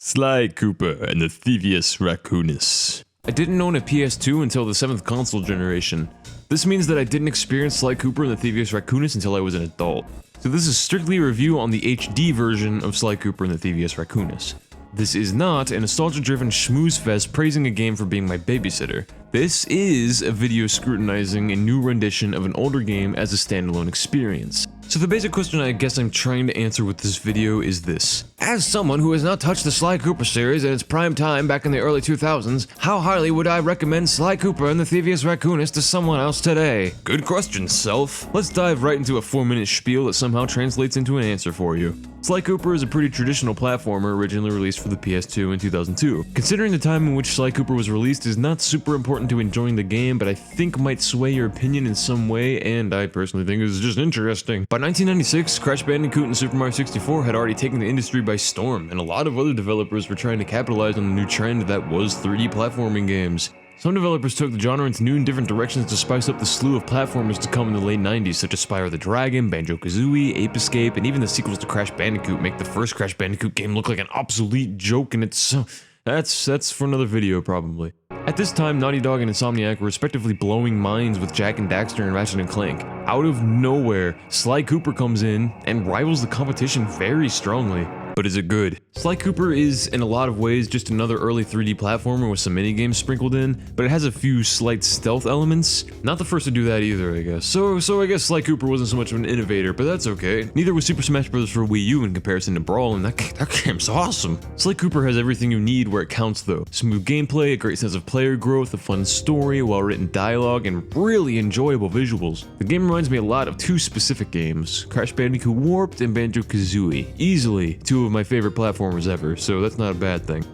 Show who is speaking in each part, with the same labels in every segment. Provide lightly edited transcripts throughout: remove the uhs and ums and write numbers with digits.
Speaker 1: Sly Cooper and the Thievius Raccoonus. I didn't own a PS2 until the 7th console generation. This means that I didn't experience Sly Cooper and the Thievius Raccoonus until I was an adult. So this is strictly a review on the HD version of Sly Cooper and the Thievius Raccoonus. This is not a nostalgia-driven schmooze fest praising a game for being my babysitter. This is a video scrutinizing a new rendition of an older game as a standalone experience. So the basic question I guess I'm trying to answer with this video is this. As someone who has not touched the Sly Cooper series in its prime time back in the early 2000s, how highly would I recommend Sly Cooper and the Thievius Raccoonus to someone else today? Good question, self. Let's dive right into a 4-minute spiel that somehow translates into an answer for you. Sly Cooper is a pretty traditional platformer originally released for the PS2 in 2002. Considering the time in which Sly Cooper was released is not super important to enjoying the game, but I think might sway your opinion in some way, and I personally think it's just interesting. By 1996, Crash Bandicoot and Super Mario 64 had already taken the industry by storm, and a lot of other developers were trying to capitalize on the new trend that was 3D platforming games. Some developers took the genre into new and different directions to spice up the slew of platformers to come in the late 90s, such as Spyro the Dragon, Banjo-Kazooie, Ape Escape, and even the sequels to Crash Bandicoot make the first Crash Bandicoot game look like an obsolete joke, and it's so... That's for another video, probably. At this time, Naughty Dog and Insomniac were respectively blowing minds with Jak and Daxter and Ratchet & Clank. Out of nowhere, Sly Cooper comes in and rivals the competition very strongly. But is it good? Sly Cooper is, in a lot of ways, just another early 3D platformer with some minigames sprinkled in, but it has a few slight stealth elements. Not the first to do that either, I guess. So I guess Sly Cooper wasn't so much of an innovator, but that's okay. Neither was Super Smash Bros. For Wii U in comparison to Brawl, and that game's awesome. Sly Cooper has everything you need where it counts though. Smooth gameplay, a great sense of player growth, a fun story, well-written dialogue, and really enjoyable visuals. The game reminds me a lot of two specific games, Crash Bandicoot Warped and Banjo-Kazooie. Easily two of my favorite platformers ever, so that's not a bad thing.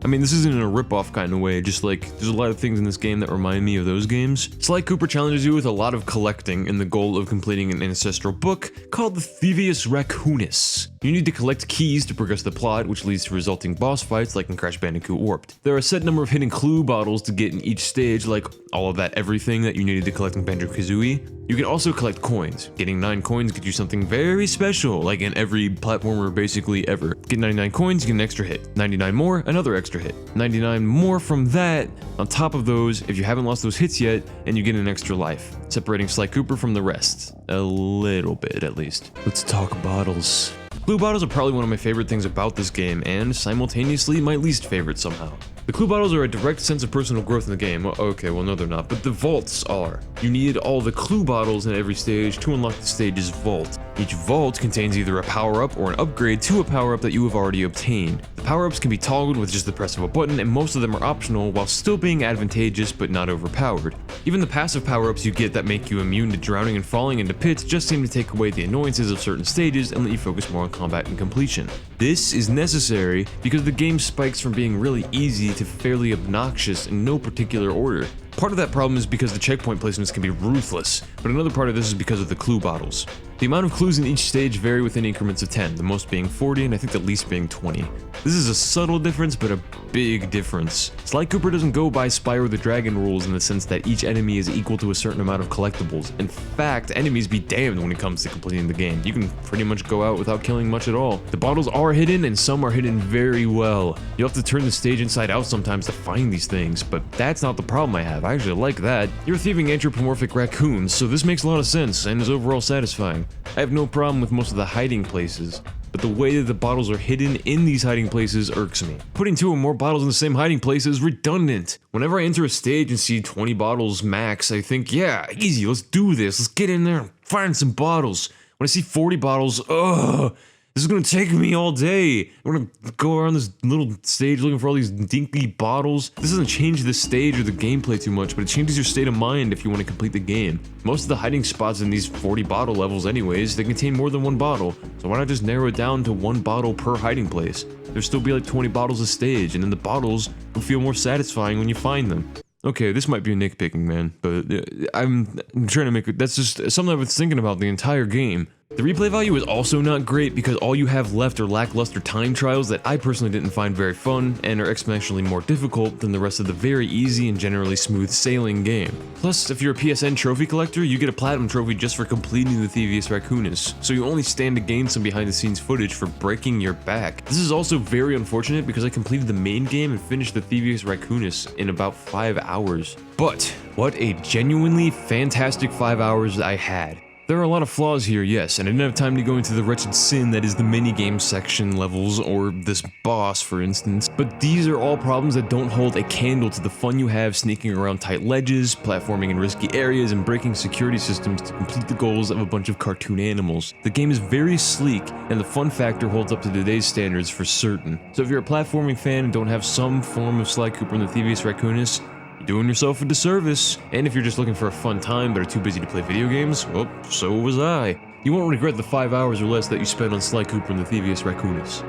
Speaker 1: I mean, this isn't in a rip-off kind of way, just like, there's a lot of things in this game that remind me of those games. Sly Cooper challenges you with a lot of collecting in the goal of completing an ancestral book called the Thievius Raccoonus. You need to collect keys to progress the plot, which leads to resulting boss fights like in Crash Bandicoot Warped. There are a set number of hidden clue bottles to get in each stage, like all of that everything that you needed to collect in Banjo-Kazooie. You can also collect coins. Getting 9 coins gets you something very special, like in every platformer basically ever. Get 99 coins, you get an extra hit. 99 more, another extra hit. 99 more from that, on top of those, if you haven't lost those hits yet, and you get an extra life, separating Sly Cooper from the rest. A little bit, at least. Let's talk bottles. Clue bottles are probably one of my favorite things about this game, and simultaneously my least favorite somehow. The clue bottles are a direct sense of personal growth in the game. Okay, well no they're not, but the vaults are. You need all the clue bottles in every stage to unlock the stage's vault. Each vault contains either a power-up or an upgrade to a power-up that you have already obtained. The power-ups can be toggled with just the press of a button, and most of them are optional while still being advantageous but not overpowered. Even the passive power-ups you get that make you immune to drowning and falling into pits just seem to take away the annoyances of certain stages and let you focus more on combat and completion. This is necessary because the game spikes from being really easy to fairly obnoxious in no particular order. Part of that problem is because the checkpoint placements can be ruthless, but another part of this is because of the clue bottles. The amount of clues in each stage vary within increments of 10, the most being 40 and I think the least being 20. This is a subtle difference, but a big difference. Sly Cooper doesn't go by Spyro the Dragon rules in the sense that each enemy is equal to a certain amount of collectibles. In fact, enemies be damned when it comes to completing the game. You can pretty much go out without killing much at all. The bottles are hidden, and some are hidden very well. You'll have to turn the stage inside out sometimes to find these things, but that's not the problem I have. I actually like that. You're thieving anthropomorphic raccoons, so this makes a lot of sense and is overall satisfying. I have no problem with most of the hiding places, but the way that the bottles are hidden in these hiding places irks me. Putting 2 or more bottles in the same hiding place is redundant. Whenever I enter a stage and see 20 bottles max, I think, yeah, easy, let's do this. Let's get in there and find some bottles. When I see 40 bottles, ugh, this is gonna take me all day. I'm gonna go around this little stage looking for all these dinky bottles. This doesn't change the stage or the gameplay too much, but it changes your state of mind if you want to complete the game. Most of the hiding spots in these 40 bottle levels anyways, they contain more than 1 bottle, so why not just narrow it down to 1 bottle per hiding place? There'll still be like 20 bottles a stage, and then the bottles will feel more satisfying when you find them. Okay, this might be nitpicking, man, but I'm trying to make it, that's just something I was thinking about the entire game. The replay value is also not great because all you have left are lackluster time trials that I personally didn't find very fun and are exponentially more difficult than the rest of the very easy and generally smooth sailing game. Plus, if you're a PSN trophy collector, you get a platinum trophy just for completing the Thievius Raccoonus, so you only stand to gain some behind the scenes footage for breaking your back. This is also very unfortunate because I completed the main game and finished the Thievius Raccoonus in about 5 hours. But what a genuinely fantastic 5 hours I had. There are a lot of flaws here, yes, and I didn't have time to go into the wretched sin that is the minigame section levels, or this boss, for instance, but these are all problems that don't hold a candle to the fun you have sneaking around tight ledges, platforming in risky areas, and breaking security systems to complete the goals of a bunch of cartoon animals. The game is very sleek, and the fun factor holds up to today's standards for certain. So if you're a platforming fan and don't have some form of Sly Cooper and the Thievius Raccoonus, you're doing yourself a disservice. And if you're just looking for a fun time but are too busy to play video games, well, so was I. You won't regret the 5 hours or less that you spent on Sly Cooper and the Thievius Raccoonus.